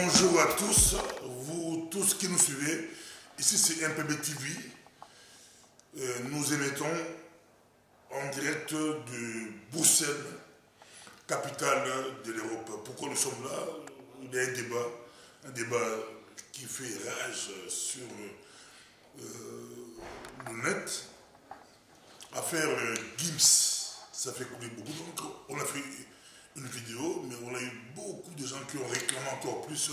Bonjour à tous, vous tous qui nous suivez. Ici c'est MPB TV. Nous émettons en direct de Bruxelles, capitale de l'Europe. Pourquoi nous sommes là? Il y a un débat qui fait rage sur le net. Affaire Gims, ça fait couler beaucoup. Donc on a fait une vidéo, mais on a eu beaucoup de gens qui ont réclamé encore plus.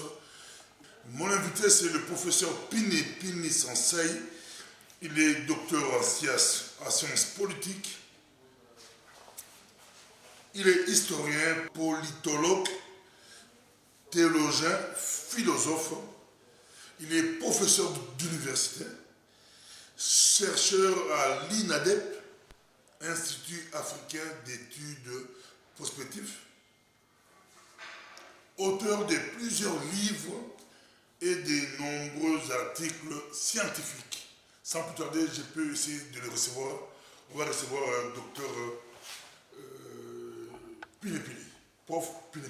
Mon invité, c'est le professeur Pini Sensei. Il est docteur en sciences politiques. Il est historien, politologue, théologien, philosophe. Il est professeur d'université, chercheur à l'INADEP, Institut africain d'études prospectives, auteur de plusieurs livres et de nombreux articles scientifiques. Sans plus tarder, je peux essayer de le recevoir. On va recevoir un docteur Pini, prof Pini.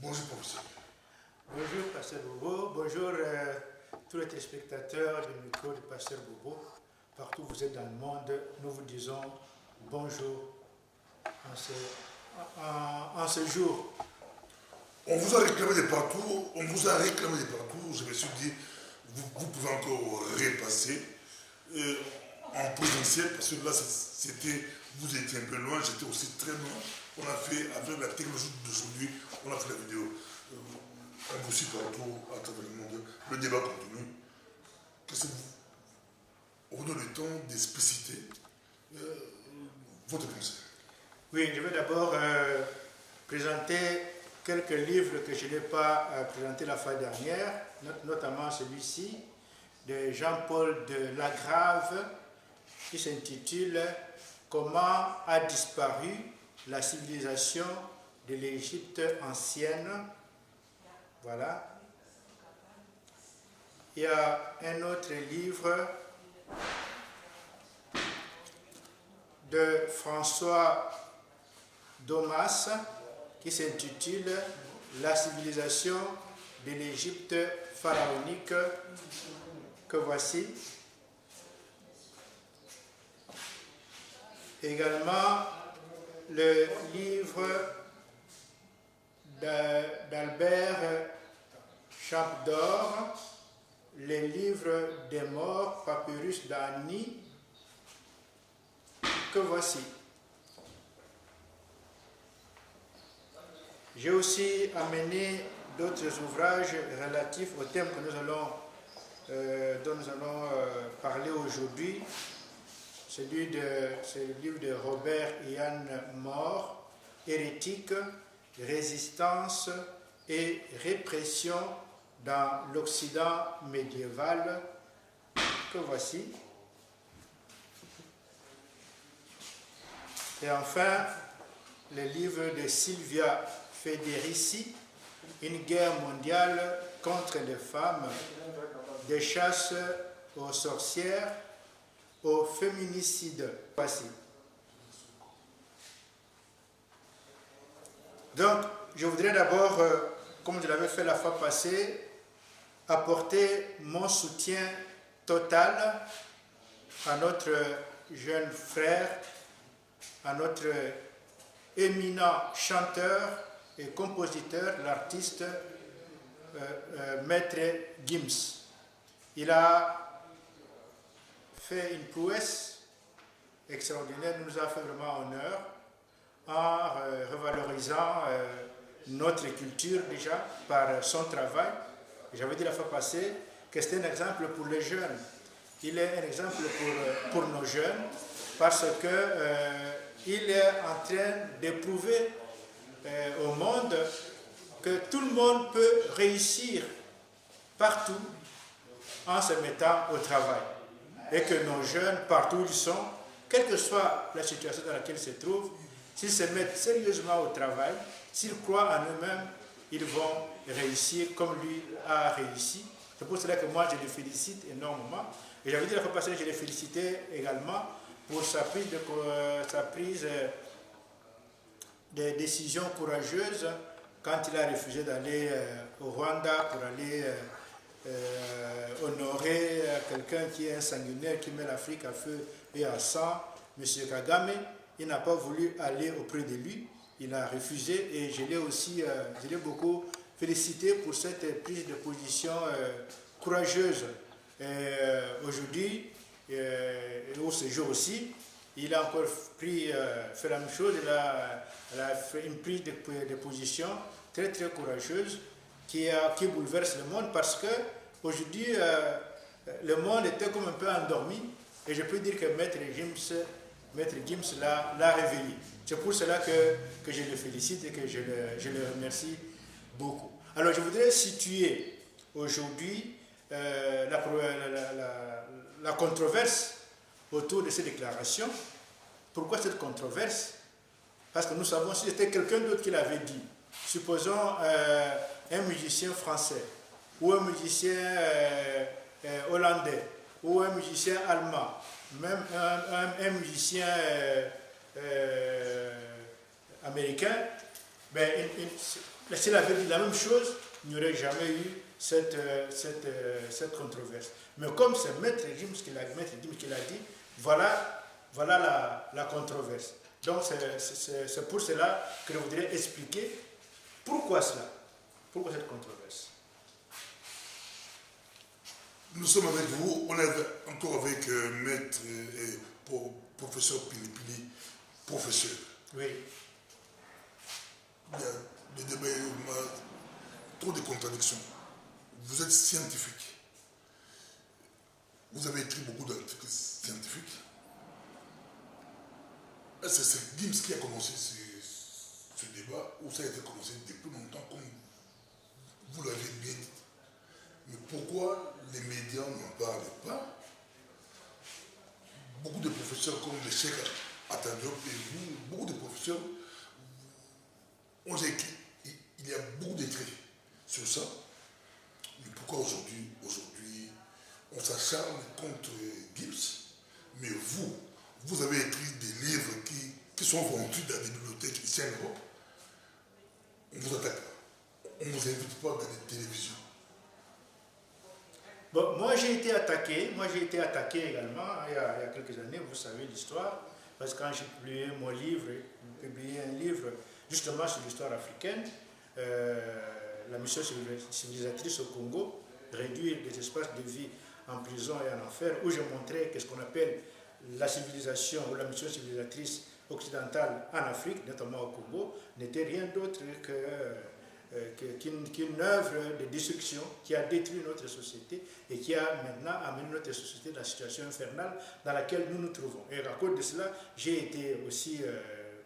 Bonjour, professeur. Bonjour, pasteur Bobo. Bonjour tous les téléspectateurs du micro du pasteur Bobo. Partout où vous êtes dans le monde, nous vous disons bonjour en ce jour. On vous a réclamé de partout, je me suis dit, vous pouvez encore repasser en présentiel, parce que là, vous étiez un peu loin, j'étais aussi très loin. On a fait, avec la technologie d'aujourd'hui, on a fait la vidéo. On vous suit partout, à travers le monde. Le débat continue. Qu'est-ce que on vous donne le temps d'expliciter votre pensée. Oui, je vais d'abord présenter quelques livres que je n'ai pas présentés la fois dernière, notamment celui-ci de Jean-Paul de Lagrave, qui s'intitule « Comment a disparu la civilisation de l'Égypte ancienne ». Voilà. Il y a un autre livre de François Domas qui s'intitule « La civilisation de l'Égypte pharaonique » que voici. Également le livre d'Albert Champdor, les livres des morts, papyrus d'Ani, que voici. J'ai aussi amené d'autres ouvrages relatifs au thème que dont nous allons parler aujourd'hui. C'est le livre de Robert Ian More, Hérétique, résistance et répression dans l'Occident médiéval, que voici. Et enfin, le livre de Silvia Federici, Une guerre mondiale contre les femmes, des chasses aux sorcières, au féminicide. Voici. Donc, je voudrais d'abord, comme je l'avais fait la fois passée, apporter mon soutien total à notre jeune frère, à notre éminent chanteur et compositeur, l'artiste Maître Gims. Il a fait une prouesse extraordinaire, il nous a fait vraiment honneur en revalorisant notre culture déjà par son travail. J'avais dit la fois passée que c'était un exemple pour les jeunes. Il est un exemple pour nos jeunes parce qu'il est en train d'éprouver au monde que tout le monde peut réussir partout en se mettant au travail. Et que nos jeunes, partout où ils sont, quelle que soit la situation dans laquelle ils se trouvent, s'ils se mettent sérieusement au travail, s'ils croient en eux-mêmes, ils vont réussir comme lui a réussi. C'est pour cela que moi je le félicite énormément. Et j'avais dit la fois passée, je le félicitais également pour sa prise des décisions courageuses quand il a refusé d'aller au Rwanda pour aller honorer quelqu'un qui est un sanguinaire, qui met l'Afrique à feu et à sang, M. Kagame. Il n'a pas voulu aller auprès de lui, il a refusé et je l'ai aussi beaucoup félicité pour cette prise de position courageuse. Aujourd'hui, et au séjour aussi, il a encore fait la même chose, il a fait une prise de position très très courageuse qui bouleverse le monde parce que aujourd'hui le monde était comme un peu endormi et je peux dire que Maître Gims l'a réveillé. C'est pour cela que je le félicite et que je le remercie beaucoup. Alors je voudrais situer aujourd'hui la controverse autour de ces déclarations. Pourquoi cette controverse? Parce que nous savons, si c'était quelqu'un d'autre qui l'avait dit, supposons un musicien français, ou un musicien hollandais, ou un musicien allemand, même un musicien américain, ben, s'il avait dit la même chose, il n'y aurait jamais eu cette controverse. Mais comme c'est Maître Gims qui l'a dit, voilà la controverse. Donc c'est pour cela que je voudrais expliquer pourquoi cela, pourquoi cette controverse. Nous sommes avec vous, on est encore avec Maître et professeur Pilipili, professeur. Oui. Il y a des débats, trop de contradictions. Vous êtes scientifique. Vous avez écrit beaucoup d'articles scientifiques. Est-ce que c'est Gims qui a commencé ce débat ou ça a été commencé depuis longtemps comme vous l'avez bien dit? Mais pourquoi les médias n'en parlent pas? Beaucoup de professeurs comme le Cheikh Anta Diop et vous, beaucoup de professeurs ont écrit. Il y a beaucoup d'écrits sur ça. Mais pourquoi aujourd'hui, on s'acharne contre Gims? Mais vous avez écrit des livres qui sont vendus dans des bibliothèques ici en Europe. On ne vous attaque pas. On ne vous invite pas dans les télévisions. Bon, moi j'ai été attaqué également il y a quelques années, vous savez l'histoire, parce que quand j'ai publié mon livre, j'ai publié un livre justement sur l'histoire africaine, la mission civilisatrice au Congo, réduire les espaces de vie en prison et en enfer, où je montrais ce qu'on appelle la civilisation ou la mission civilisatrice occidentale en Afrique, notamment au Congo, n'était rien d'autre qu'une œuvre de destruction qui a détruit notre société et qui a maintenant amené notre société dans la situation infernale dans laquelle nous nous trouvons. Et à cause de cela, j'ai été aussi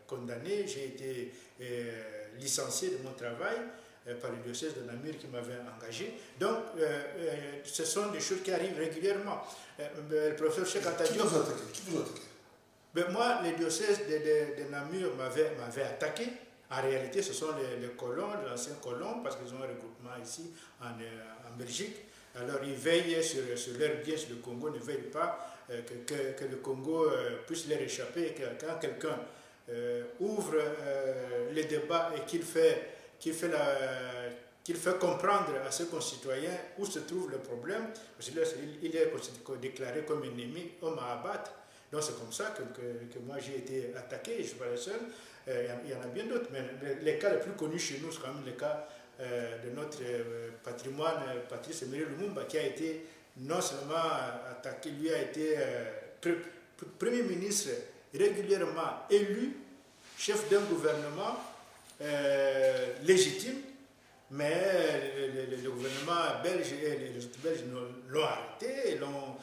condamné, j'ai été licencié de mon travail par le diocèse de Namur qui m'avait engagé. Donc, ce sont des choses qui arrivent régulièrement. Le professeur Cheikh Anta Diop... Qui vous a attaqué? Ben moi, le diocèse de Namur m'avait attaqué. En réalité, ce sont les colons, les anciens colons, parce qu'ils ont un regroupement ici en Belgique. Alors, ils veillent sur leur bien, sur le Congo, ne veillent pas que le Congo puisse leur échapper. Et que quand quelqu'un ouvre les débats et qu'il fait comprendre à ses concitoyens où se trouve le problème, parce qu'il est déclaré comme ennemi, homme à abattre. Donc c'est comme ça que moi j'ai été attaqué, je ne suis pas le seul, il y en a bien d'autres, mais les cas les plus connus chez nous, c'est quand même le cas de notre patrimoine, Patrice Emery Lumumba, qui a été non seulement attaqué, lui a été Premier ministre régulièrement élu, chef d'un gouvernement légitime, mais le gouvernement belge et les autres Belges l'ont arrêté, l'ont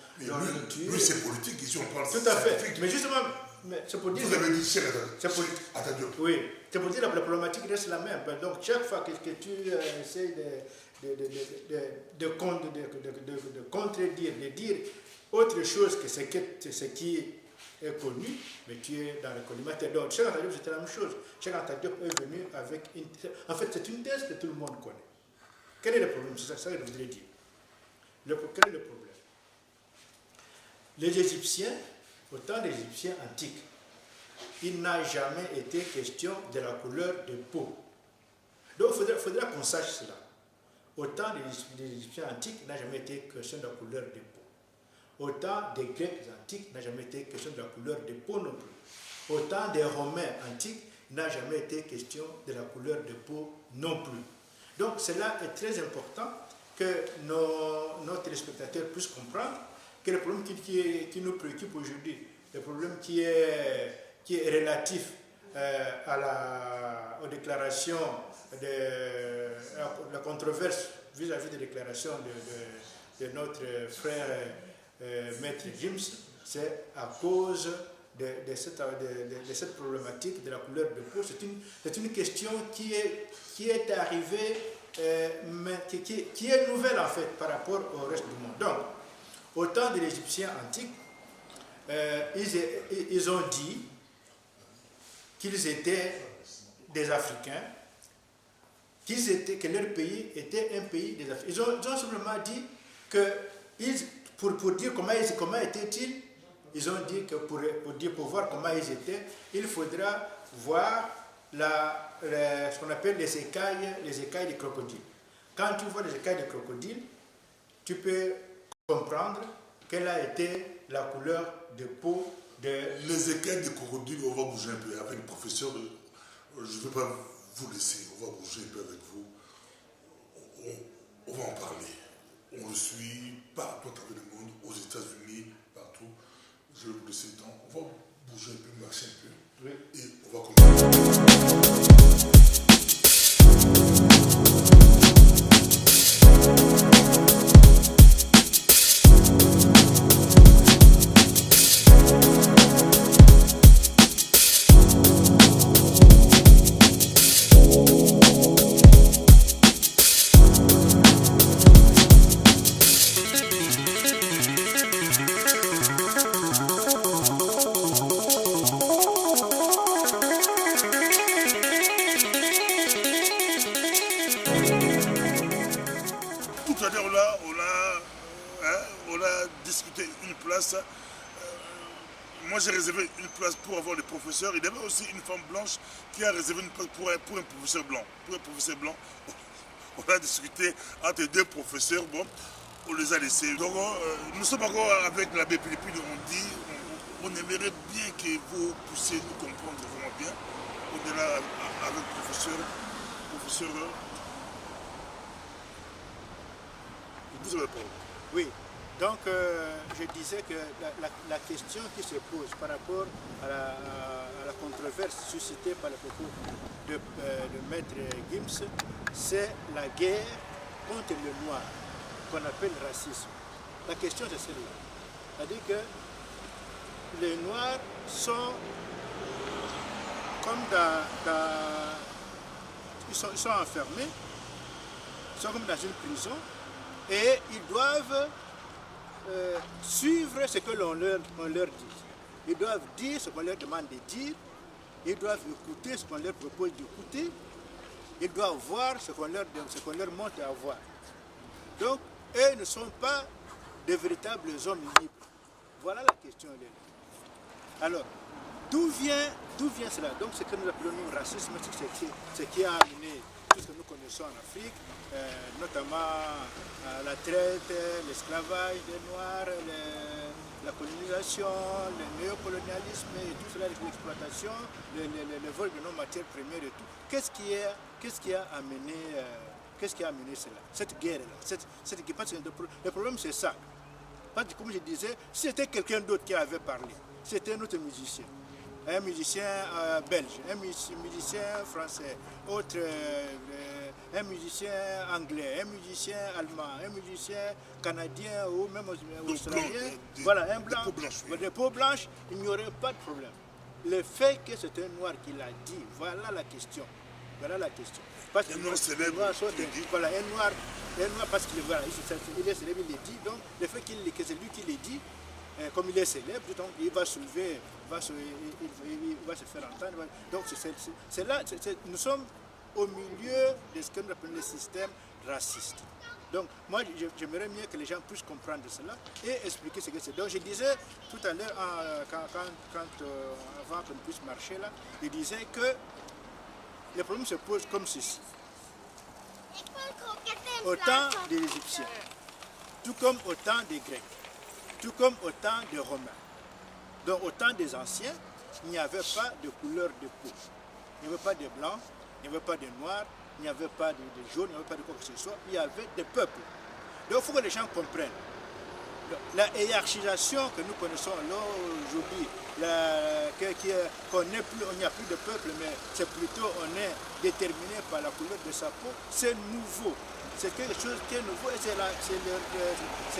tué. Lui, c'est politique, ici on parle tout à fait. Mais justement, c'est pour dire... Vous avez dit Cheikh Anta Diop. Oui, c'est pour dire que la problématique reste la même. Donc chaque fois que tu essaies de contredire, de dire autre chose que ce qui est connu, mais tu es dans le collimateur. Donc Cheikh Anta Diop, c'était la même chose. Cheikh Anta Diop est venu avec une... En fait, c'est une thèse que tout le monde connaît. Quel est le problème? C'est ça que je voudrais dire. Quel est le problème? Les Égyptiens, autant les Égyptiens antiques, il n'a jamais été question de la couleur de peau. Donc il faudra qu'on sache cela. Au temps des Égyptiens antiques, il n'a jamais été question de la couleur de peau. Au temps des Grecs antiques, il n'a jamais été question de la couleur de peau non plus. Au temps des Romains antiques, il n'a jamais été question de la couleur de peau non plus. Donc cela est très important que nos téléspectateurs puissent comprendre que le problème qui nous préoccupe aujourd'hui, le problème qui est relatif aux déclarations, la controverse vis-à-vis des déclarations de notre frère Maître Gims, c'est à cause de cette problématique de la couleur de peau. C'est une question qui est arrivée, qui est nouvelle en fait par rapport au reste du monde. Donc, au temps de l'Égyptien antique, ils ont dit qu'ils étaient des Africains, que leur pays était un pays des Africains. Ils ont simplement dit que, pour dire comment étaient-ils, ils ont dit que pour voir comment ils étaient, il faudra voir ce qu'on appelle les écailles de crocodile. Quand tu vois les écailles de crocodile, tu peux comprendre quelle a été la couleur de peau de... Les écailles de crocodile, on va bouger un peu avec le professeur. Je ne vais pas vous laisser, on va bouger un peu avec vous. On va en parler. On le suit partout à travers le monde, aux États-Unis, partout. Je vais vous laisser le temps. On va bouger un peu, marcher un peu. Oui. Et on va commencer. Moi j'ai réservé une place pour avoir le professeur. Il y avait aussi une femme blanche qui a réservé une place pour un professeur blanc. Pour un professeur blanc, on a discuté entre deux professeurs, bon, on les a laissés. Donc nous sommes encore avec l'abbé Philippine, on aimerait bien que vous puissiez nous comprendre vraiment bien. On est là avec le professeur. Vous avez parlé. Oui. Donc, je disais que la question qui se pose par rapport à la controverse suscitée par le propos de Maître Gims, c'est la guerre contre le noir, qu'on appelle racisme. La question c'est celle-là. C'est-à-dire que les noirs sont comme ils sont enfermés, ils sont comme dans une prison, et ils doivent suivre ce que l'on leur dit. Ils doivent dire ce qu'on leur demande de dire, ils doivent écouter ce qu'on leur propose d'écouter, ils doivent voir ce qu'on leur montre à voir. Donc, eux ne sont pas de véritables hommes libres. Voilà la question. Alors, d'où vient cela? Donc, ce que nous appelons nous racisme, c'est ce qui a amené tout ce que nous connaissons en Afrique, notamment la traite, l'esclavage des Noirs, la colonisation, le néocolonialisme et tout cela, l'exploitation, le vol de nos matières premières et tout. Qu'est-ce qui a amené cela? Cette guerre-là. Parce que le problème c'est ça. Parce que, comme je disais, si c'était quelqu'un d'autre qui avait parlé, c'était notre musicien. Un musicien belge, un musicien français, un musicien anglais, un musicien allemand, un musicien canadien ou même australien, voilà, un blanc, de peau blanche, il n'y aurait pas de problème. Le fait que c'est un noir qui l'a dit, voilà la question. Voilà la question. Parce que un noir célèbre, voilà, un noir parce qu'il voilà, il est célèbre, il est dit, donc le fait que c'est lui qui l'a dit, comme il est célèbre, donc il va soulever, il va se faire entendre. Donc c'est là, nous sommes au milieu de ce qu'on appelle le système raciste. Donc moi j'aimerais mieux que les gens puissent comprendre cela et expliquer ce que c'est. Donc je disais tout à l'heure, avant qu'on puisse marcher là, je disais que le problème se pose comme ceci. Au temps des Égyptiens, tout comme au temps des Grecs, tout comme au temps des Romains, donc au temps des Anciens, il n'y avait pas de couleur de peau. Il n'y avait pas de blanc, il n'y avait pas de noir, il n'y avait pas de jaune, il n'y avait pas de quoi que ce soit. Il y avait des peuples. Donc il faut que les gens comprennent. La hiérarchisation que nous connaissons aujourd'hui, qu'on n'est plus, on n'y a plus de peuple, mais c'est plutôt on est déterminé par la couleur de sa peau, c'est nouveau. C'est quelque chose qui est nouveau et ce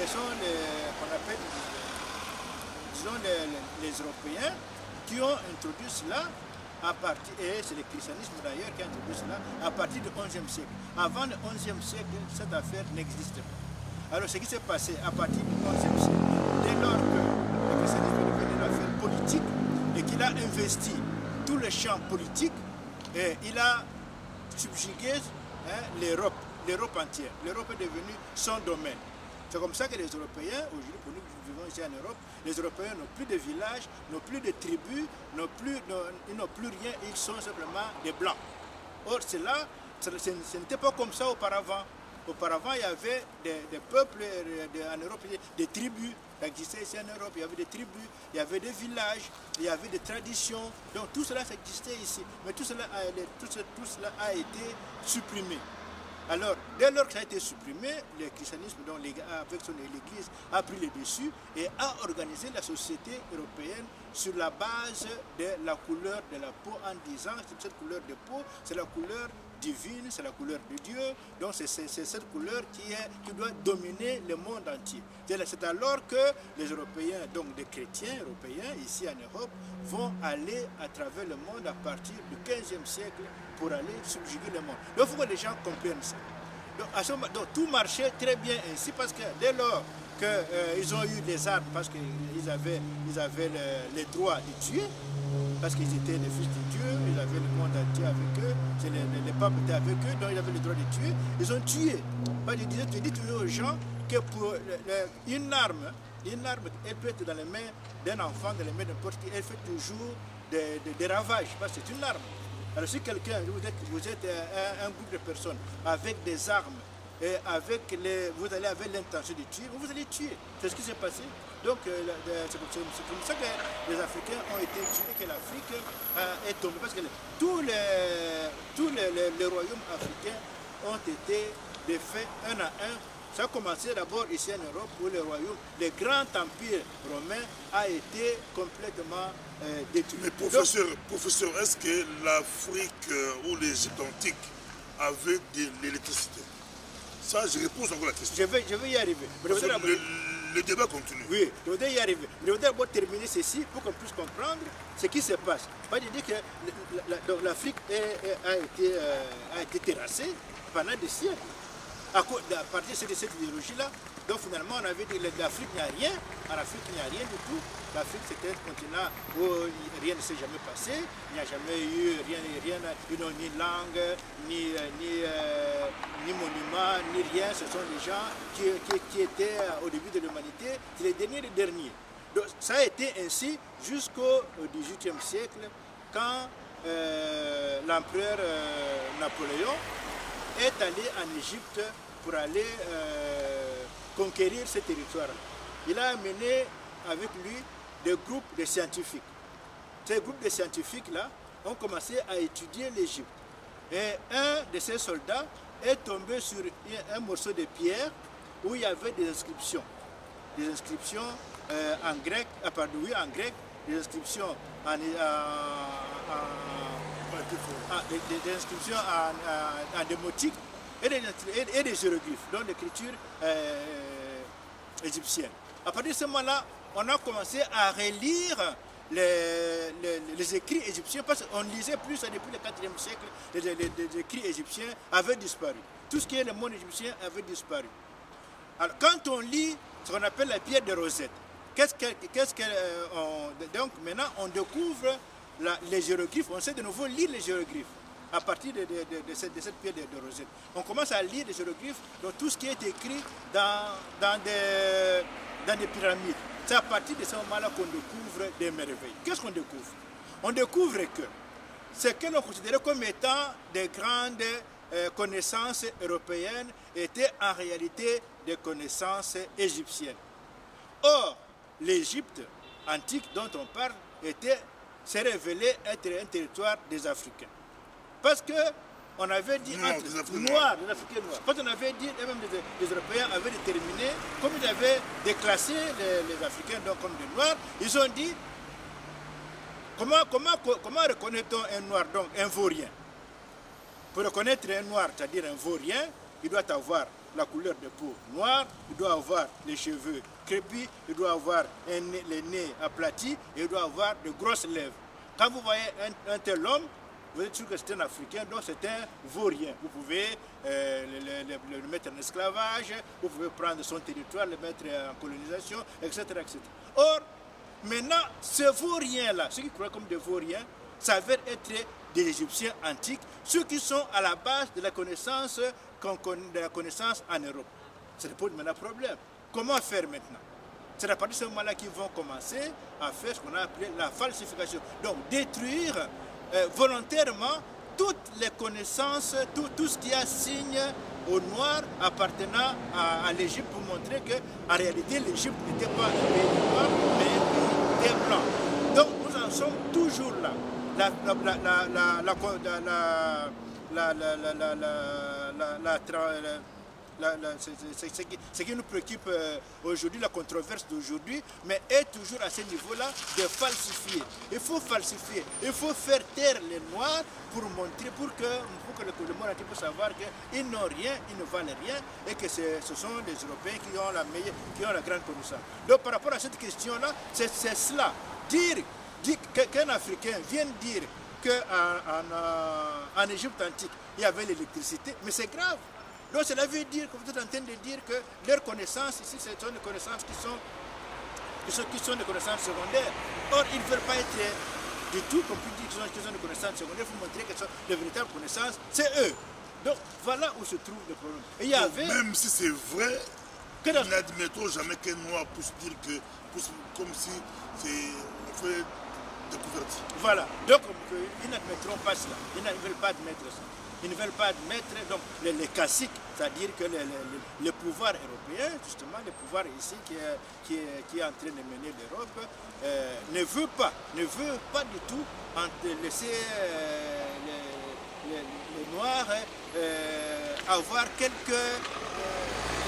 sont qu'on appelle, disons, les Européens qui ont introduit cela à partir, et c'est le christianisme d'ailleurs qui a introduit cela, à partir du XIe siècle. Avant le XIe siècle, cette affaire n'existait pas. Alors ce qui s'est passé à partir du XIe siècle, dès lors que le christianisme est devenu une affaire politique et qu'il a investi tout le champ politique, et il a subjugué l'Europe entière. L'Europe est devenue son domaine. C'est comme ça que les Européens, aujourd'hui, pour nous qui vivons ici en Europe, les Européens n'ont plus de villages, n'ont plus de tribus, ils n'ont plus rien, ils sont simplement des Blancs. Or, ce n'était pas comme ça auparavant. Auparavant, il y avait des peuples en Europe, des tribus qui existaient ici en Europe. Il y avait des tribus, il y avait des villages, il y avait des traditions. Donc tout cela existait ici. Mais tout cela a été supprimé. Alors, dès lors que ça a été supprimé, le christianisme, donc, avec l'Église, a pris le dessus et a organisé la société européenne sur la base de la couleur de la peau, en disant que cette couleur de peau, c'est la couleur divine, c'est la couleur de Dieu, donc c'est cette couleur qui doit dominer le monde entier. C'est alors que les Européens, donc des chrétiens européens, ici en Europe, vont aller à travers le monde à partir du XVe siècle pour aller subjuguer le monde. Donc il faut que les gens comprennent ça. Donc tout marchait très bien ainsi parce que dès lors qu'ils ont eu des armes, parce qu'ils avaient les droits de tuer, parce qu'ils étaient les fils de Dieu, ils avaient le monde entier avec eux, les papes étaient avec eux, donc ils avaient le droit de tuer, ils ont tué. Je dis toujours aux gens que pour une arme, elle peut être dans les mains d'un enfant, dans les mains d'un n'importe qui, elle fait toujours des ravages, parce que c'est une arme. Alors si quelqu'un, vous êtes un groupe de personnes avec des armes, et vous allez avec l'intention de tuer, vous allez tuer. C'est ce qui s'est passé. Donc c'est comme ça que les Africains ont été tués, que l'Afrique est tombée. Parce que tous les royaumes africains ont été défaits un à un. Ça a commencé d'abord ici en Europe où le grand empire romain a été complètement détruit. Mais professeur, est-ce que l'Afrique ou l'Égypte antique avaient de l'électricité? Ça, je repose encore la question. Je vais y arriver. Le débat continue. Oui, je voudrais y arriver. Je voudrais d'abord terminer ceci pour qu'on puisse comprendre ce qui se passe. Je dire que l'Afrique a été terrassée pendant des siècles. À partir de cette idéologie-là, donc finalement on avait dit que l'Afrique n'y a rien, en Afrique il n'y a rien du tout. L'Afrique c'était un continent où rien ne s'est jamais passé, il n'y a jamais eu rien, ni langue, ni monument, ni rien. Ce sont les gens qui étaient au début de l'humanité, c'est les derniers des derniers. Donc ça a été ainsi jusqu'au XVIIIe siècle quand l'empereur Napoléon est allé en Égypte pour aller conquérir ce territoire. Il a amené avec lui des groupes de scientifiques. Ces groupes de scientifiques-là ont commencé à étudier l'Égypte. Et un de ces soldats est tombé sur un morceau de pierre où il y avait des inscriptions. Des inscriptions en grec, en grec, des inscriptions des inscriptions en démotique et des hiéroglyphes, donc l'écriture égyptienne. À partir de ce moment-là, on a commencé à relire les écrits égyptiens parce qu'on ne lisait plus ça depuis le 4e siècle. Les écrits égyptiens avaient disparu. Tout ce qui est le monde égyptien avait disparu. Alors, quand on lit ce qu'on appelle la pierre de Rosette, donc maintenant on découvre les hiéroglyphes, on sait de nouveau lire les hiéroglyphes. à partir de cette pierre de Rosette. On commence à lire les hiéroglyphes, donc tout ce qui est écrit dans des pyramides. C'est à partir de ce moment-là qu'on découvre des merveilles. Qu'est-ce qu'on découvre? On découvre que ce que l'on considérait comme étant des grandes connaissances européennes étaient en réalité des connaissances égyptiennes. Or, l'Égypte antique dont on parle s'est révélé être un territoire des Africains. Parce que on avait dit des Africains noirs. Parce qu'on avait dit, et même les Européens avaient déterminé, comme ils avaient déclassé les Africains donc comme des Noirs, ils ont dit comment reconnaît-on un Noir, donc un Vaurien? Pour reconnaître un Noir, c'est-à-dire un Vaurien, il doit avoir la couleur de peau noire, il doit avoir les cheveux crépus, il doit avoir les nez aplatis et il doit avoir de grosses lèvres. Quand vous voyez un tel homme, vous êtes sûr que c'est un Africain, donc c'est un Vaurien. Vous pouvez le mettre en esclavage, vous pouvez prendre son territoire, le mettre en colonisation, etc. etc. Or, maintenant, ce Vaurien-là, ceux qui croient comme des Vauriens, s'avèrent être des Égyptiens antiques, ceux qui sont à la base de la connaissance en Europe. Ça ne pose maintenant problème. Comment faire maintenant? C'est à partir de ce moment-là qu'ils vont commencer à faire ce qu'on a appelé la falsification. Donc détruire volontairement toutes les connaissances, tout ce qui a signe au noir appartenant à l'Égypte pour montrer qu'en réalité l'Égypte n'était pas un pays noir mais un pays des blancs. Donc nous en sommes toujours là. Ce qui nous préoccupe aujourd'hui, la controverse d'aujourd'hui, mais est toujours à ce niveau-là de falsifier. Il faut falsifier, il faut faire taire les Noirs pour montrer, pour que le monde entier puisse savoir qu'ils n'ont rien, ils ne valent rien et que ce sont les Européens qui ont la grande connaissance. Donc par rapport à cette question-là, c'est cela. Dire qu'un Africain vienne dire qu'en Égypte antique, il y avait l'électricité, mais c'est grave. Donc cela veut dire que vous êtes en train de dire que leurs connaissances ici, ce sont des connaissances qui sont des connaissances secondaires. Or, ils ne veulent pas être du tout, comme vous dites, qu'ils ont des connaissances secondaires. Il faut montrer que ce sont de véritables connaissances, c'est eux. Donc voilà où se trouve le problème. Et il y avait... Même si c'est vrai, nous n'admettons jamais qu'un Noir puisse dire que, comme si c'est fait découverte. Voilà. Donc ils n'admettront pas cela. Ils ne veulent pas admettre ça. Ils ne veulent pas admettre donc, les caciques, c'est-à-dire que le pouvoir européen, justement, le pouvoir ici qui est en train de mener l'Europe, ne veut pas du tout laisser les Noirs avoir quelques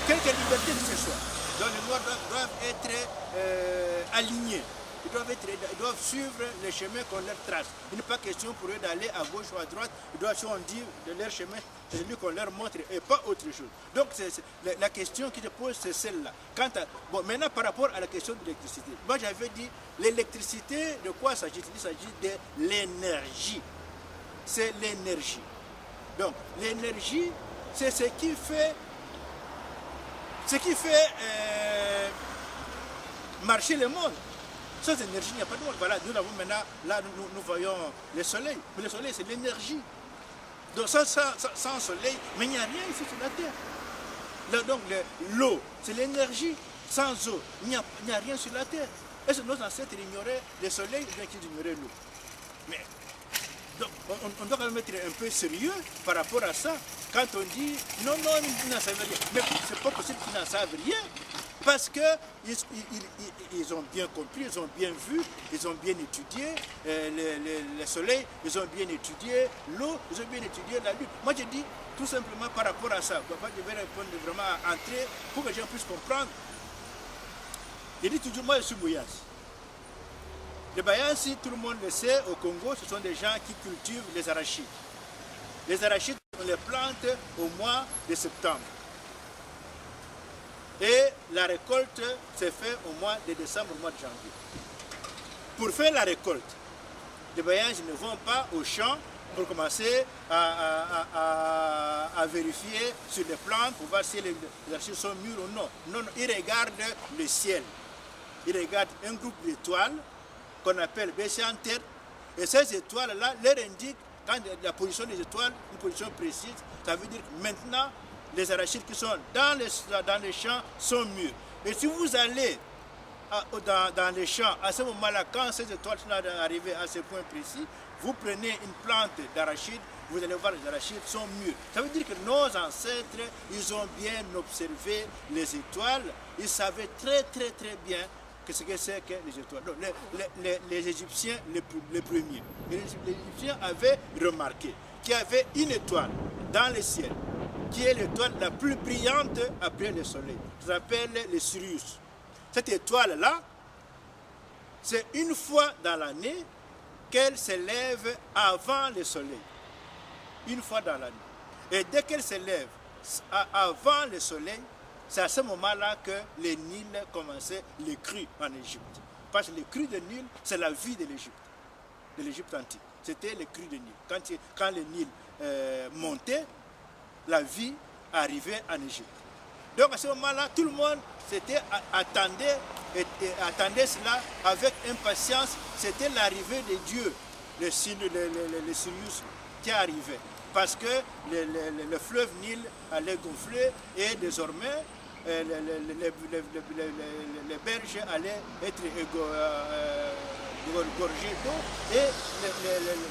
libertés de ce choix. Donc les Noirs doivent être alignés. Ils doivent suivre les chemins qu'on leur trace. Il n'est pas question pour eux d'aller à gauche ou à droite. Ils doivent, si on dit de leur chemin, c'est celui qu'on leur montre et pas autre chose. Donc la question qui se pose, c'est celle-là. Bon, maintenant, par rapport à la question de l'électricité, moi j'avais dit, l'électricité, de quoi s'agit-il? Il s'agit de l'énergie. C'est l'énergie. Donc l'énergie, c'est ce qui fait marcher le monde. Sans énergie, il n'y a pas de monde. Voilà, nous avons maintenant, là, nous voyons le soleil. Mais le soleil, c'est l'énergie. Donc, sans soleil, mais il n'y a rien ici sur la Terre. Là, donc, l'eau, c'est l'énergie. Sans eau, il n'y a rien sur la Terre. Est-ce que nos ancêtres ignoraient le soleil ou bien qu'ils ignoraient l'eau? Mais, donc, on doit quand même être un peu sérieux par rapport à ça. Quand on dit, non, ils n'en savent rien. Mais c'est pas possible qu'ils n'en savent rien. Parce qu'ils ont bien compris, ils ont bien vu, ils ont bien étudié le soleil, ils ont bien étudié l'eau, ils ont bien étudié la lune. Moi je dis tout simplement par rapport à ça, je vais répondre vraiment à entrer pour que les gens puissent comprendre. Je dis toujours, moi je suis Bouyas. Les Bayans, si tout le monde le sait, au Congo, ce sont des gens qui cultivent les arachides. Les arachides, on les plante au mois de septembre. Et la récolte se fait au mois de décembre, au mois de janvier. Pour faire la récolte, les Bayans ne vont pas au champ pour commencer à vérifier sur les plantes pour voir si les arachides sont mûrs ou non. Non, ils regardent le ciel. Ils regardent un groupe d'étoiles qu'on appelle Besséanter. Et ces étoiles-là leur indiquent quand la position des étoiles, une position précise, ça veut dire que maintenant, les arachides qui sont dans les champs sont mûrs. Et si vous allez dans les champs, à ce moment-là, quand ces étoiles sont arrivées à ce point précis, vous prenez une plante d'arachide, vous allez voir les arachides sont mûrs. Ça veut dire que nos ancêtres, ils ont bien observé les étoiles, ils savaient très bien ce que c'est que les étoiles. Donc, les Égyptiens, les premiers, les Égyptiens avaient remarqué qu'il y avait une étoile dans le ciel, qui est l'étoile la plus brillante après le soleil. Ça s'appelle le Sirius. Cette étoile-là, c'est une fois dans l'année qu'elle s'élève avant le soleil. Une fois dans l'année. Et dès qu'elle s'élève avant le soleil, c'est à ce moment-là que les Nils commençaient les crues en Égypte. Parce que les crues de Nil, c'est la vie de l'Égypte antique. C'était les crues de Nil. Quand les Nils montaient, la vie arrivait en Égypte. Donc à ce moment-là, tout le monde attendait cela avec impatience. C'était l'arrivée de Dieu, le Sirius qui arrivait. Parce que le fleuve Nil allait gonfler et désormais les berges allaient être gorgées d'eau et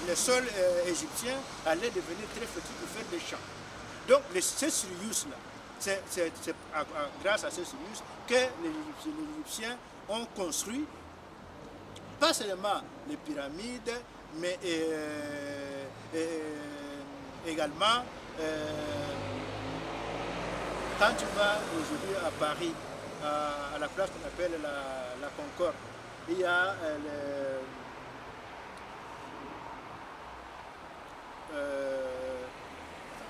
le sol égyptien allait devenir très fertile pour faire des champs. Donc ce Sirius-là, c'est grâce à ce Sirius que les Égyptiens ont construit pas seulement les pyramides, mais également quand tu vas aujourd'hui à Paris, à la place qu'on appelle la Concorde, il y a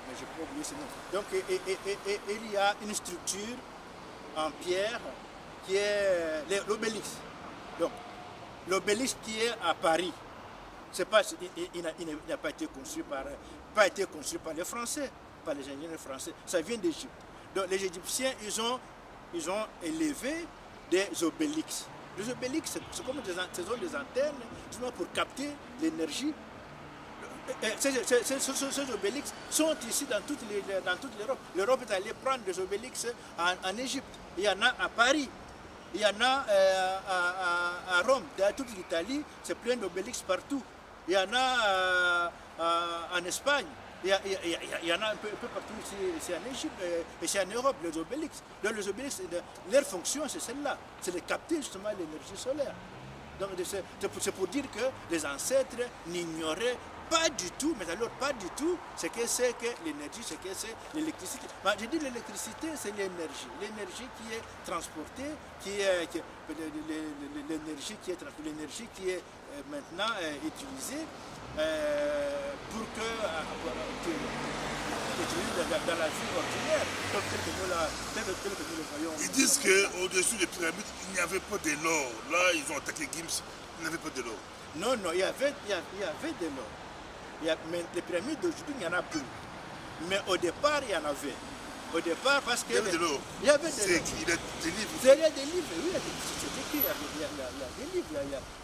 mais je peux oublier ce nom. Donc il y a une structure en pierre qui est l'obélisque. Donc l'obélisque qui est à Paris, il n'a pas été construit par les Français, par les ingénieurs français. Ça vient d'Égypte. Donc les Égyptiens, ils ont élevé des obélisques. Les obélisques, c'est comme des antennes, justement pour capter l'énergie. Ces obélisques sont ici dans toute l'Europe. L'Europe est allée prendre des obélisques en Égypte. Il y en a à Paris. Il y en a à Rome. Dans toute l'Italie, c'est plein d'obélisques partout. Il y en a en Espagne. Il y en a un peu partout ici en Égypte et ici en Europe, les obélisques. Donc les obélisques, leur fonction, c'est celle-là. C'est de capter justement l'énergie solaire. Donc c'est pour dire que les ancêtres n'ignoraient pas du tout, mais alors pas du tout, ce que c'est que l'énergie, ce que c'est l'électricité. Je dis l'électricité, c'est l'énergie. L'énergie qui est transportée, l'énergie qui est maintenant utilisée pour que dans la vie ordinaire, tel que nous le voyons. Ils disent qu'au-dessus des pyramides, il n'y avait pas de l'or. Là, ils ont attaqué Gims, il n'y avait pas de l'or. Non, il y avait de l'or. Mais les pyramides d'aujourd'hui, il n'y en a plus. Mais au départ, il y en avait. Au départ, parce que... Il y avait de l'or. Il y avait de l'or. Il y a des livres. Il y a des livres, oui, c'est écrit, il y a des livres.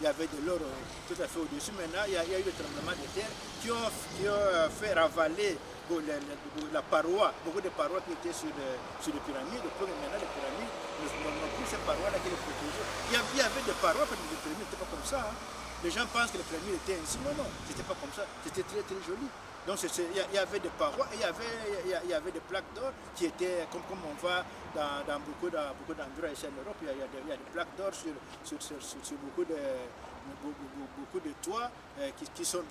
Il y avait de l'or tout à fait au-dessus. Maintenant, il y a eu des tremblements de terre qui ont fait ravaler la paroi, beaucoup de parois qui étaient sur les pyramides. Donc maintenant, les pyramides n'ont plus ces parois-là qui les protégeaient. Il y avait des parois, mais les pyramides n'étaient pas comme ça. Les gens pensent que les pyramides étaient ainsi. Non, c'était pas comme ça. C'était très joli. Donc il y avait des parois et il y avait des plaques d'or qui étaient, comme on voit dans beaucoup d'endroits ici en Europe, il y a des plaques d'or sur beaucoup de toits qui sont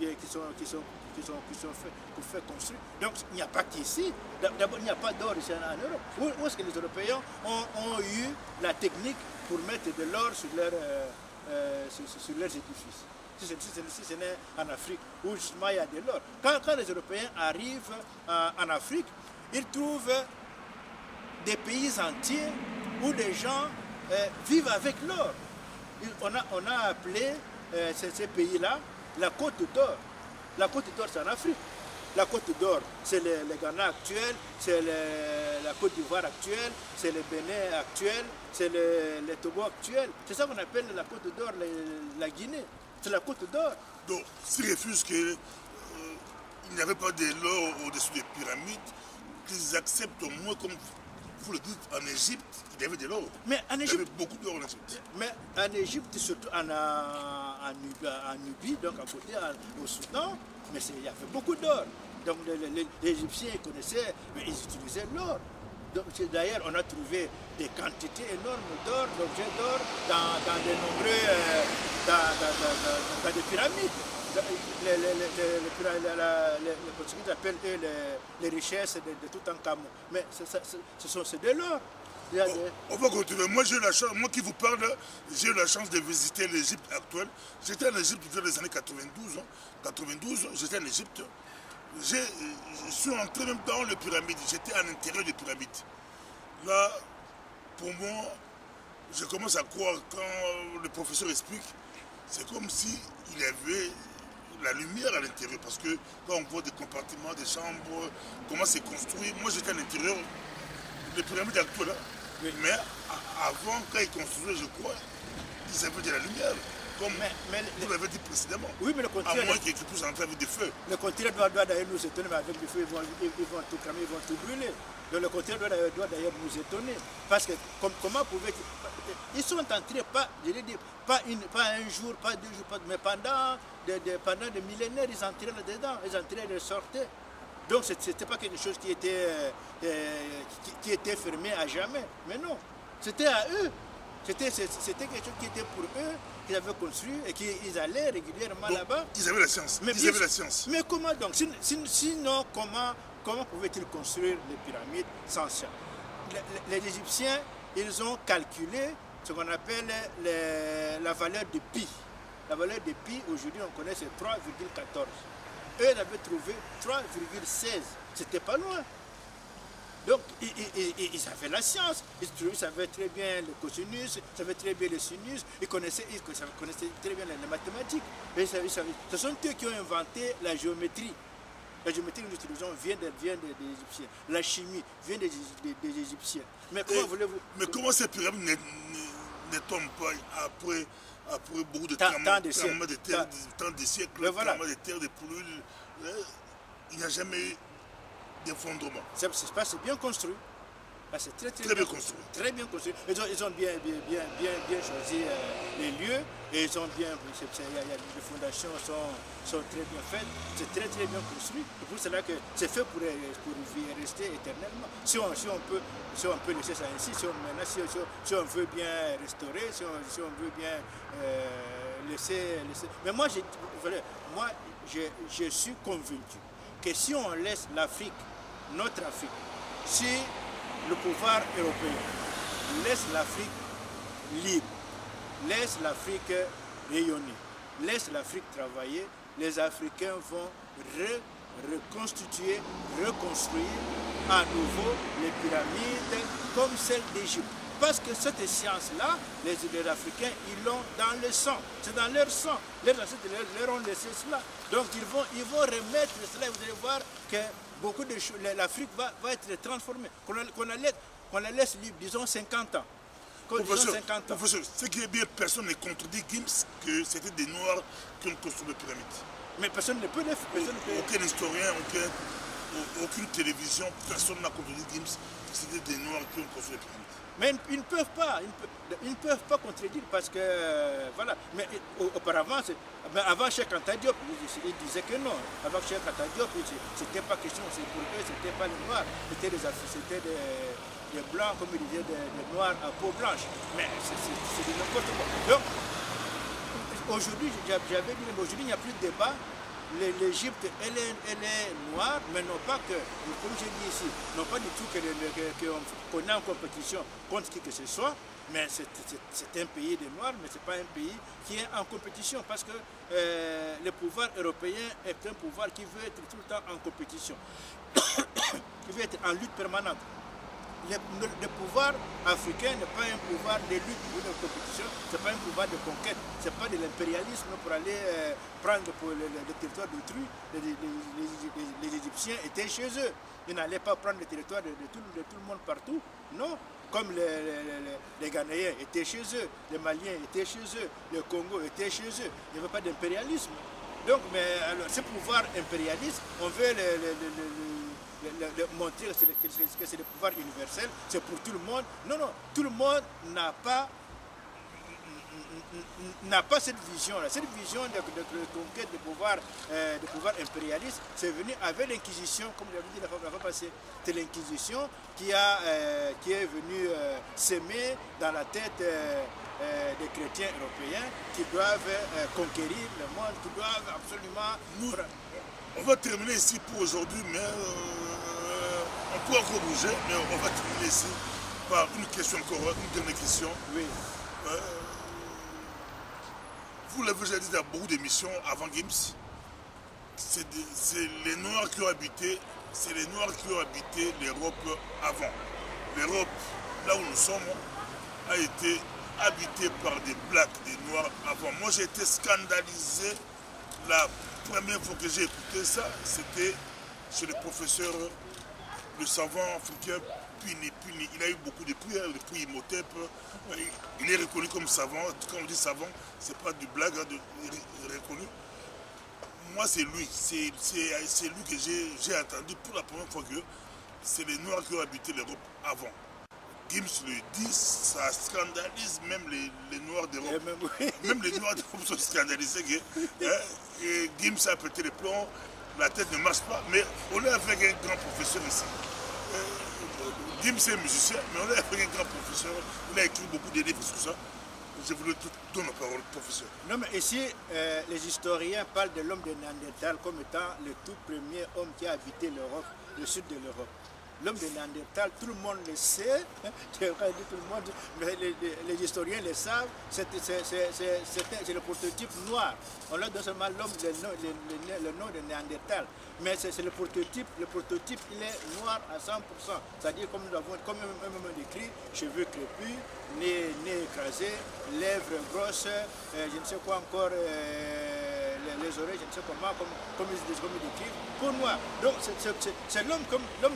faits construire. Donc il n'y a pas qu'ici. D'abord, il n'y a pas d'or ici en Europe. Où est-ce que les Européens ont eu la technique pour mettre de l'or sur leurs édifices? Si ce n'est en Afrique, où justement il y a de l'or. Quand les Européens arrivent en Afrique, ils trouvent des pays entiers où les gens vivent avec l'or. On a appelé ces pays-là la Côte d'Or. La Côte d'Or, c'est en Afrique. La Côte d'Or, c'est le Ghana actuel, c'est la Côte d'Ivoire actuelle, c'est le Bénin actuel, c'est le Togo actuel. C'est ça qu'on appelle la Côte d'Or, la Guinée. C'est la Côte d'Or. Donc, s'ils refusent que il n'y avait pas de l'or au-dessus des pyramides, qu'ils acceptent au moins, comme vous le dites, en Égypte, il y avait de l'or. Mais en Il y Égypte, avait beaucoup d'or en Égypte. mais en Égypte, surtout en Nubie, donc à côté, au Soudan, mais il y avait beaucoup d'or. Donc les Égyptiens connaissaient, mais ils utilisaient l'or. D'ailleurs, on a trouvé des quantités énormes d'or, d'objets d'or, dans de nombreux, dans des pyramides. Les Portugais appellent eux les richesses de Toutankhamon. Mais c'est de l'or. On va continuer. Moi, j'ai eu la chance, moi qui vous parle, j'ai eu la chance de visiter l'Égypte actuelle. J'étais en Égypte dans les années 92. 92, j'étais en Égypte. Je suis entré même dans les pyramides. J'étais à l'intérieur des pyramides. Là, pour moi, je commence à croire quand le professeur explique, c'est comme s'il y avait la lumière à l'intérieur. Parce que quand on voit des compartiments, des chambres, comment c'est construit. Moi, j'étais à l'intérieur des pyramides actuelles. Oui. Mais avant, quand ils construisaient, je crois, ils avaient de la lumière. Comme vous l'avez dit précédemment. Oui, mais le continent. À moins qu'ils puissent entrer avec des feux. Le continent doit d'ailleurs nous étonner, mais avec des feux, ils vont tout cramer, ils vont tout brûler. Donc le continent doit d'ailleurs nous étonner. Parce que comment ils sont entrés, pas un jour, pas 2 jours, mais pendant des millénaires, ils entraient là-dedans, ils entraient et ils sortaient. Donc ce n'était pas quelque chose qui était fermé à jamais. Mais non, c'était à eux. C'était quelque chose qui était pour eux, qu'ils avaient construit et qu'ils allaient régulièrement là-bas. Ils avaient la science. Ils avaient la science. Mais comment donc? Sinon, comment pouvaient-ils construire les pyramides sans science? Les Égyptiens, ils ont calculé ce qu'on appelle la valeur de pi. La valeur de pi, aujourd'hui, on connaît, c'est 3,14. Eux, ils avaient trouvé 3,16. C'était pas loin. Donc, ils avaient la science, ils savaient très bien le cosinus, ils savaient très bien le sinus, ils connaissaient très bien les mathématiques. Ce sont eux qui ont inventé la géométrie. La géométrie que nous utilisons vient des Égyptiens. La chimie vient des Égyptiens. Mais comment voulez-vous... Mais comment ces pyramides ne tombent pas après beaucoup de tant tremblements de siècles, tremblements de terre, de pluie, il n'y a jamais eu d'effondrement. C'est bien construit. C'est très bien construit. Très bien construit. Ils ont bien choisi les lieux et ils ont bien. Les fondations sont très bien faites. C'est très bien construit. C'est pour cela que c'est fait pour y rester éternellement. Si on peut laisser ça ainsi, si on veut bien restaurer, si on veut bien laisser. Mais moi, je suis convaincu que si on laisse l'Afrique, notre Afrique, si le pouvoir européen laisse l'Afrique libre, laisse l'Afrique rayonner, laisse l'Afrique travailler, les Africains vont reconstituer, reconstruire à nouveau les pyramides comme celles d'Égypte. Parce que cette science-là, les Africains, ils l'ont dans le sang. C'est dans leur sang. Leurs ancêtres leur ont laissé cela. Donc ils vont remettre cela. Vous allez voir que beaucoup de choses, l'Afrique va être transformée. Qu'on la laisse libre, disons 50 ans. Professeur, ce qui est bien, personne ne contredit Gims que c'était des Noirs qui ont construit les pyramides. Mais personne ne peut le faire. Aucun historien, aucune télévision, personne n'a contredit Gims que c'était des Noirs qui ont construit les pyramides. Mais ils ne peuvent pas contredire parce que, voilà, mais auparavant, avant Cheikh Anta Diop, il disait que non. Avant Cheikh Anta Diop, c'était pas question, pour eux, c'était pas les Noirs, c'était des Blancs, comme il disait, des Noirs à peau blanche. Mais c'est de n'importe quoi. Donc, aujourd'hui, j'avais dit, aujourd'hui, il n'y a plus de débat. L'Égypte, elle est noire, mais non pas que, comme j'ai dit ici, non pas du tout qu'on est en compétition contre qui que ce soit, mais c'est un pays de noirs, mais ce n'est pas un pays qui est en compétition, parce que le pouvoir européen est un pouvoir qui veut être tout le temps en compétition, qui veut être en lutte permanente. Le pouvoir africain n'est pas un pouvoir de lutte ou de compétition, ce n'est pas un pouvoir de conquête, ce n'est pas de l'impérialisme pour aller prendre pour le territoire d'autrui. Les Égyptiens étaient chez eux, ils n'allaient pas prendre le territoire de tout le monde partout, non. Comme les Ghanéens étaient chez eux, les Maliens étaient chez eux, le Congo était chez eux, il n'y avait pas d'impérialisme. Donc, mais alors, ce pouvoir impérialiste, on veut montrer que c'est le pouvoir universel, c'est pour tout le monde. Non, non, tout le monde n'a pas cette vision-là. Cette vision de conquête de pouvoir impérialiste, c'est venu avec l'Inquisition, comme j'avais dit la fois passée. C'est l'Inquisition qui est venue s'aimer dans la tête des chrétiens européens qui doivent conquérir le monde, qui doivent absolument... On va terminer ici pour aujourd'hui, mais on peut encore bouger, mais on va terminer ici par une question encore, une dernière question. Oui. Vous l'avez déjà dit dans beaucoup d'émissions avant Gims, c'est les Noirs qui ont habité, c'est les Noirs qui ont habité l'Europe avant. L'Europe, là où nous sommes, a été habitée par des Blacks, des Noirs avant. Moi j'ai été scandalisé la première fois que j'ai écouté ça, c'était chez le professeur, le savant africain Pini. Il a eu beaucoup de prix, le prix Imhotep. Il est reconnu comme savant. Quand on dit savant, c'est pas du blague, hein, il est reconnu. Moi, c'est lui. C'est lui que j'ai entendu pour la première fois que c'est les Noirs qui ont habité l'Europe avant. Gims le dit, ça scandalise même les Noirs d'Europe. Même les Noirs d'Europe sont scandalisés que Gims a pété les plombs, la tête ne marche pas, mais on est avec un grand professeur ici. Gims est musicien, mais on est avec un grand professeur, il a écrit beaucoup de livres sur ça. Je voulais donner la parole au professeur. Non, mais ici, les historiens parlent de l'homme de Néandertal comme étant le tout premier homme qui a habité l'Europe, le sud de l'Europe. L'homme de Néandertal, tout le monde le sait, tout le monde, mais les historiens le savent, c'est le prototype noir. On leur donne seulement l'homme, le nom de Néandertal. Mais c'est le prototype il est noir à 100%. C'est-à-dire comme nous avons, comme un décrit, cheveux crépus, nez écrasé, lèvres grosses, je ne sais quoi encore, les oreilles, je ne sais comment, comme ils décrivent, peau noire. Donc c'est l'homme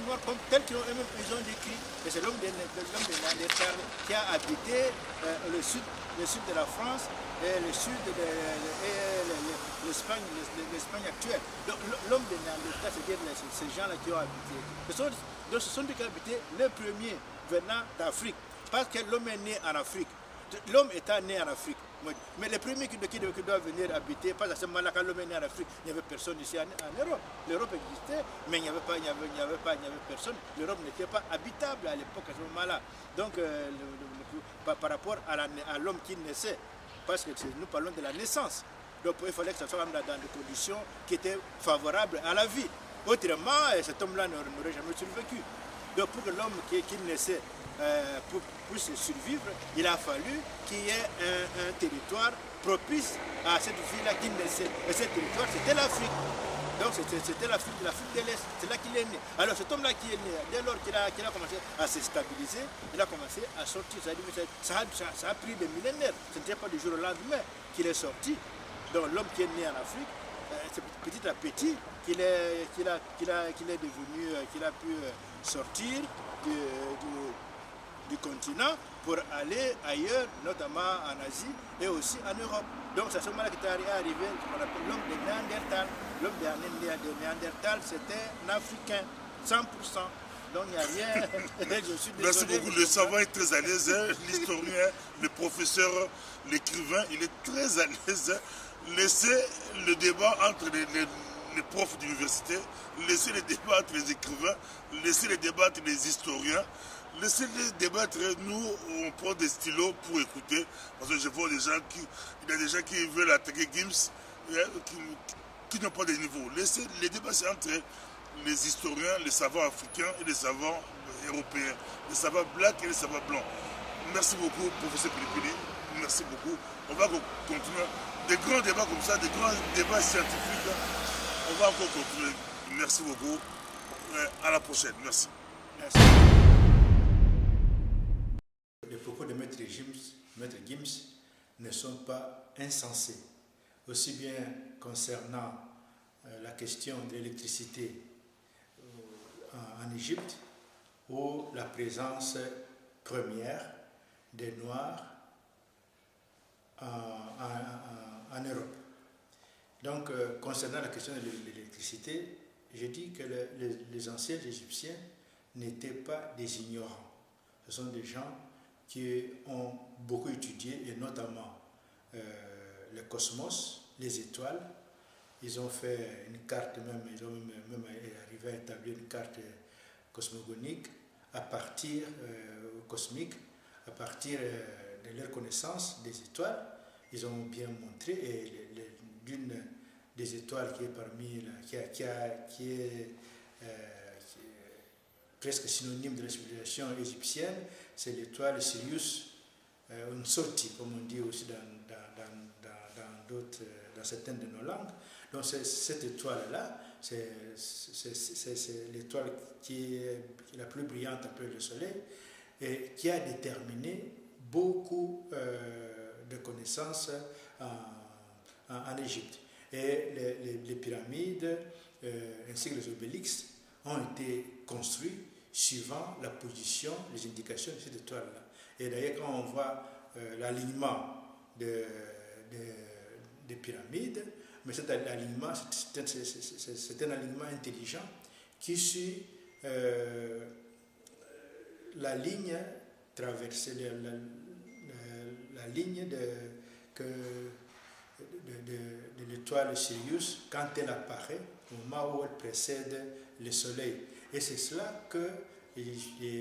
noir comme tel qu'ils ont décrit. Et c'est l'homme de Néandertal qui a habité le sud de la France et le sud de l'Espagne actuelle. Donc l'homme de Néandertal, c'est-à-dire ces gens-là qui ont habité. Ce sont ceux qui ont habité les premiers venant d'Afrique. Parce que l'homme est né en Afrique. L'homme étant né en Afrique. Mais les premiers qui doivent venir habiter, pas à ce moment-là, quand l'homme est né en Afrique, il n'y avait personne ici en Europe. L'Europe existait, mais il n'y avait personne. L'Europe n'était pas habitable à l'époque, à ce moment-là. Donc, par rapport à l'homme qui naissait, parce que nous parlons de la naissance. Donc, il fallait que ça soit dans des conditions qui étaient favorables à la vie. Autrement, cet homme-là n'aurait jamais survécu. Donc, pour que l'homme qui naissait puisse survivre, il a fallu qu'il y ait un territoire propice à cette vie-là qui naissait. Et ce territoire, c'était l'Afrique. Donc c'était l'Afrique de l'Est, c'est là qu'il est né. Alors cet homme-là qui est né, dès lors qu'il a commencé à se stabiliser, il a commencé à sortir. Ça a pris des millénaires. Ce n'était pas du jour au lendemain qu'il est sorti. Donc l'homme qui est né en Afrique, c'est petit à petit qu'il est devenu, qu'il a pu sortir du continent pour aller ailleurs, notamment en Asie et aussi en Europe. Donc c'est à ce moment-là qu'il est arrivé ce qu'on appelle l'homme de Néandertal. L'homme de Néandertal, c'était un Africain, 100%. Donc il n'y a rien. Je suis désolé. Merci beaucoup. Le savant est très à l'aise. Hein. L'historien, le professeur, l'écrivain, il est très à l'aise. Laissez le débat entre les profs d'université, laissez les débats entre les écrivains, laissez les débats entre les historiens. Laissez-les débattre, nous on prend des stylos pour écouter, parce que je vois des gens il y a des gens qui veulent attaquer Gims, qui n'ont pas de niveau. Laissez les débats entre les historiens, les savants africains et les savants européens, les savants blacks et les savants blancs. Merci beaucoup, professeur Pilipili, merci beaucoup. On va continuer des grands débats comme ça, des grands débats scientifiques. On va encore continuer. Merci beaucoup. À la prochaine. Merci. Merci. Les propos de Maître Gims ne sont pas insensés, aussi bien concernant la question de l'électricité en Égypte ou la présence première des Noirs en Europe. Donc, concernant la question de l'électricité, je dis que les anciens Égyptiens n'étaient pas des ignorants. Ce sont des gens qui ont beaucoup étudié, et notamment le cosmos, les étoiles. Ils ont fait une carte, ils ont même arrivé à établir une carte cosmogonique à partir cosmique, à partir de leur connaissance des étoiles. Ils ont bien montré, et l'une des étoiles qui est parmi qui est presque synonyme de la civilisation égyptienne, c'est l'étoile Sirius Unsoti, comme on dit aussi dans certaines de nos langues. Donc cette étoile-là, c'est l'étoile qui est la plus brillante après le Soleil, et qui a déterminé beaucoup de connaissances en Égypte. Et les pyramides ainsi que les obélisques ont été construits suivant la position, les indications de cette étoile-là. Et d'ailleurs, quand on voit l'alignement des pyramides, mais cet alignement, c'est un alignement intelligent qui suit la ligne traversée, la ligne de l'étoile Sirius quand elle apparaît au moment où elle précède le Soleil. Et c'est cela que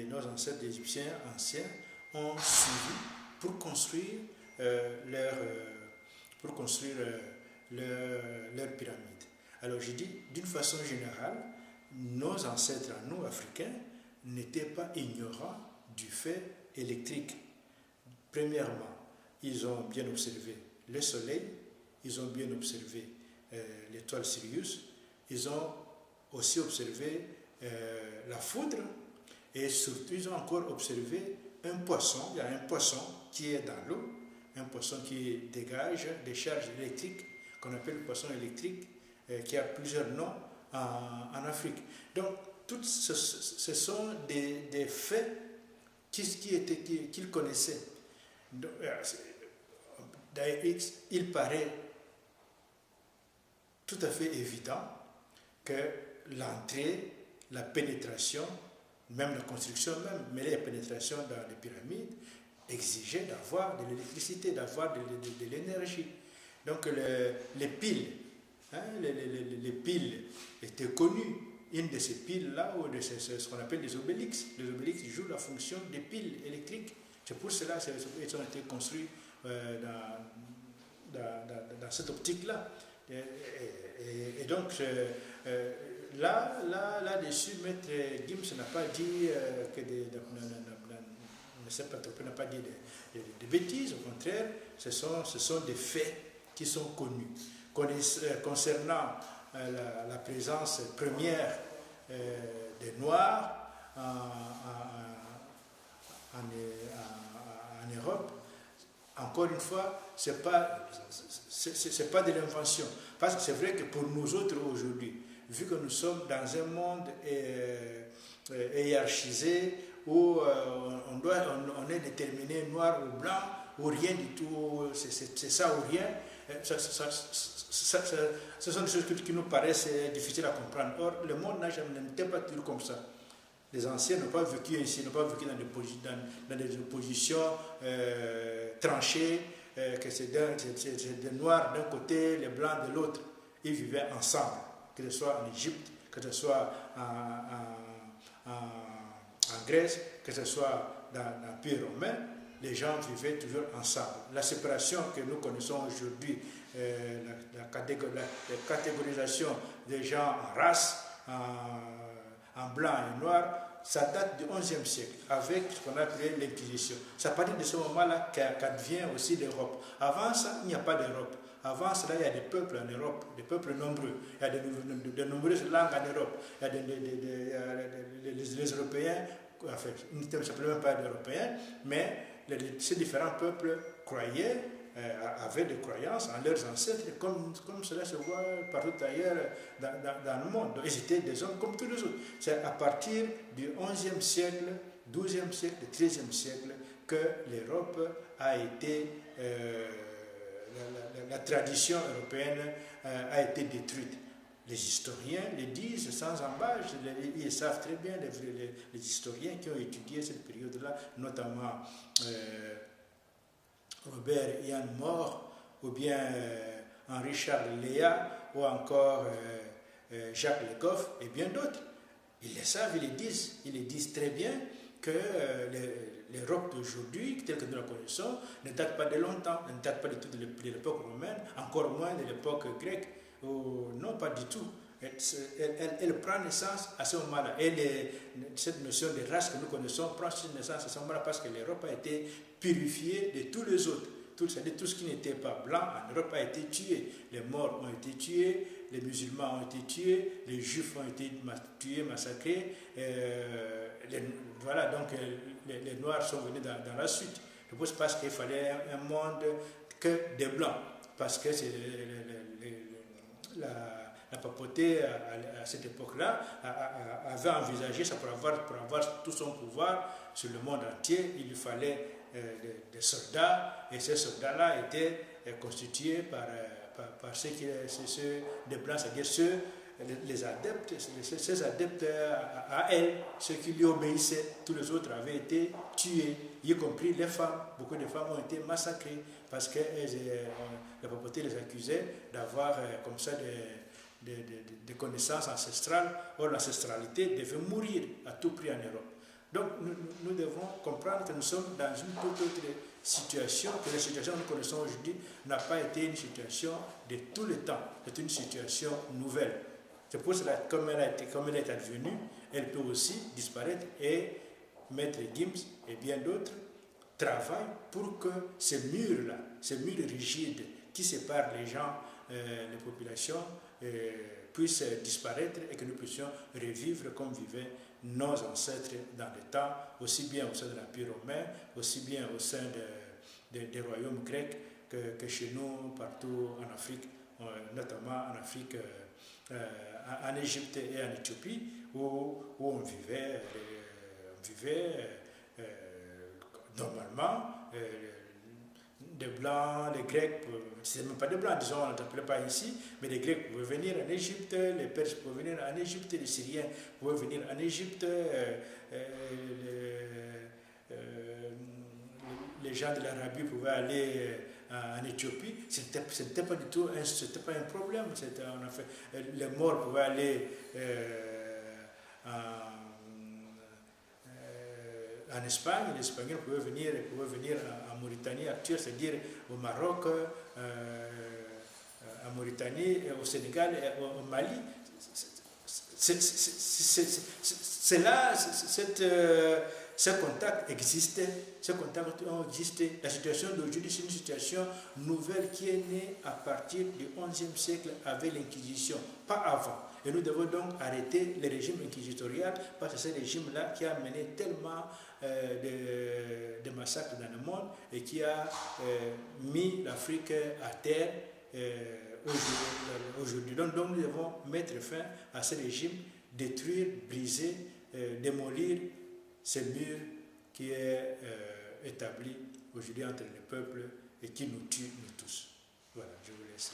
nos ancêtres égyptiens anciens ont suivi pour construire leur pyramide. Alors je dis, d'une façon générale, nos ancêtres, nous, Africains, n'étaient pas ignorants du fait électrique. Premièrement, ils ont bien observé le Soleil, ils ont bien observé l'étoile Sirius, ils ont aussi observé la foudre, et surtout ils ont encore observé un poisson. Il y a un poisson qui est dans l'eau, un poisson qui dégage des charges électriques, qu'on appelle le poisson électrique, qui a plusieurs noms en Afrique. Donc, tout ce sont des faits qu'ils connaissaient. D'ailleurs, il paraît tout à fait évident que l'entrée, la pénétration, même la construction même, mais la pénétration dans les pyramides exigeait d'avoir de l'électricité, d'avoir de l'énergie. Donc les piles, les piles étaient connues. Une de ces piles-là, ou de ce qu'on appelle les obélisques. Les obélisques jouent la fonction des piles électriques. C'est pour cela qu'ils ont été construits dans cette optique-là. Et donc, là-dessus, Maître Gims n'a pas dit n'a pas dit de bêtises. Au contraire, ce sont des faits qui sont connus. Concernant la présence première des Noirs en Europe, encore une fois, c'est pas de l'invention. Parce que c'est vrai que pour nous autres aujourd'hui, vu que nous sommes dans un monde hiérarchisé où on est déterminé noir ou blanc, ou rien du tout, c'est ça ou rien, ce sont des choses qui nous paraissent difficiles à comprendre. Or, le monde n'était pas toujours comme ça. Les anciens n'ont pas vécu ainsi, n'ont pas vécu dans des oppositions tranchées, que c'est des noirs d'un côté, les blancs de l'autre. Ils vivaient ensemble, que ce soit en Égypte, que ce soit en Grèce, que ce soit dans l'Empire romain. Les gens vivaient toujours ensemble. La séparation que nous connaissons aujourd'hui, la catégorisation des gens en race, en blanc et noir, ça date du XIe siècle, avec ce qu'on a appelé l'Inquisition. C'est à partir de ce moment-là qu'advient aussi l'Europe. Avant ça, il n'y a pas d'Europe. Avant cela, il y a des peuples en Europe, des peuples nombreux. Il y a de nombreuses langues en Europe. Il y a les Européens, enfin, ils n'étaient simplement pas d'Européens, mais ces différents peuples croyaient, avaient des croyances en leurs ancêtres, comme cela se voit partout ailleurs dans le monde. Donc, ils étaient des hommes comme tous les autres. C'est à partir du XIe siècle, XIIe siècle, XIIIe siècle que l'Europe a été la tradition européenne a été détruite. Les historiens le disent sans embâche, ils savent très bien, les historiens qui ont étudié cette période-là, notamment Robert Ian Moore, ou bien Henri Charles Léa, ou encore Jacques Le Goff, et bien d'autres. Ils le savent, ils le disent très bien que l'Europe d'aujourd'hui, telle que nous la connaissons, ne date pas de longtemps, ne date pas de toute l'époque romaine, encore moins de l'époque grecque. Non, pas du tout. Elle prend naissance à ce moment-là. Et cette notion de race que nous connaissons prend naissance à ce moment-là parce que l'Europe a été purifiée de tous les autres. C'est-à-dire tout ce qui n'était pas blanc en Europe a été tué. Les morts ont été tués, les musulmans ont été tués, les juifs ont été tués, massacrés. Voilà, donc les noirs sont venus dans la suite. Je pense parce qu'il fallait un monde que des blancs. Parce que c'est la papauté à cette époque-là avait envisagé ça pour avoir tout son pouvoir sur le monde entier. Il lui fallait des soldats, et ces soldats-là étaient constitués par ceux des blancs, c'est-à-dire les adeptes, ces adeptes à elle, ceux qui lui obéissaient. Tous les autres avaient été tués, y compris les femmes. Beaucoup de femmes ont été massacrées parce que la papauté les accusait d'avoir comme ça des connaissances ancestrales. Or, l'ancestralité devait mourir à tout prix en Europe. Donc, nous devons comprendre que nous sommes dans une toute autre situation, que la situation que nous connaissons aujourd'hui n'a pas été une situation de tout le temps, c'est une situation nouvelle. C'est pour cela que comme elle est advenue, elle peut aussi disparaître, et Maître Gims et bien d'autres travaillent pour que ces murs-là, ces murs rigides qui séparent les gens, les populations, puissent disparaître et que nous puissions revivre comme vivaient nos ancêtres dans le temps, aussi bien au sein de l'Empire romain, aussi bien au sein des royaumes grecs que chez nous, partout en Afrique, notamment en Afrique, en Égypte et en Éthiopie, où on vivait normalement. Des Blancs, les Grecs, c'est même pas des Blancs, disons, on ne l'appelait pas ici, mais les Grecs pouvaient venir en Égypte, les Perses pouvaient venir en Égypte, les Syriens pouvaient venir en Égypte, les gens de l'Arabie pouvaient aller en Éthiopie. C'était pas du tout pas un problème. Les morts pouvaient aller en Espagne, les Espagnols pouvaient venir en Mauritanie actuelle, c'est-à-dire au Maroc, en Mauritanie, au Sénégal, et au Mali. C'est là, ce contact existait, ces contacts ont existé. La situation d'aujourd'hui, c'est une situation nouvelle qui est née à partir du XIe siècle avec l'Inquisition, pas avant. Et nous devons donc arrêter le régime inquisitorial parce que c'est ce régime-là qui a mené tellement de massacres dans le monde et qui a mis l'Afrique à terre aujourd'hui. Donc nous devons mettre fin à ce régime, détruire, briser, démolir ce mur qui est établi aujourd'hui entre les peuples et qui nous tue, nous tous. Voilà, je vous laisse.